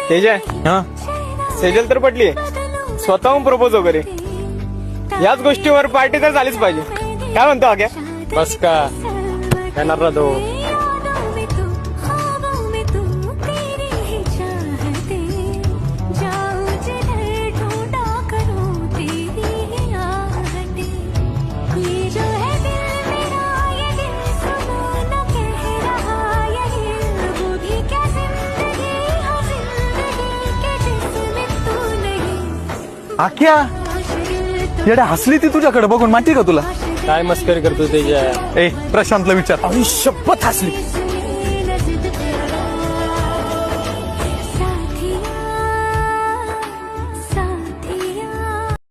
तेजय हा सेजल तर पटली स्वतःहून प्रपोज वगैरे याच गोष्टीवर पार्टी तर झालीच पाहिजे. काय म्हणतो आग्या? बस का येणार ना तो. आख्या येड्या हसली ती तुझ्याकडे बघून माहिती का तुला? काय मस्करी करतो त्याच्या. ए प्रशांतला विचार. शपथ हसली.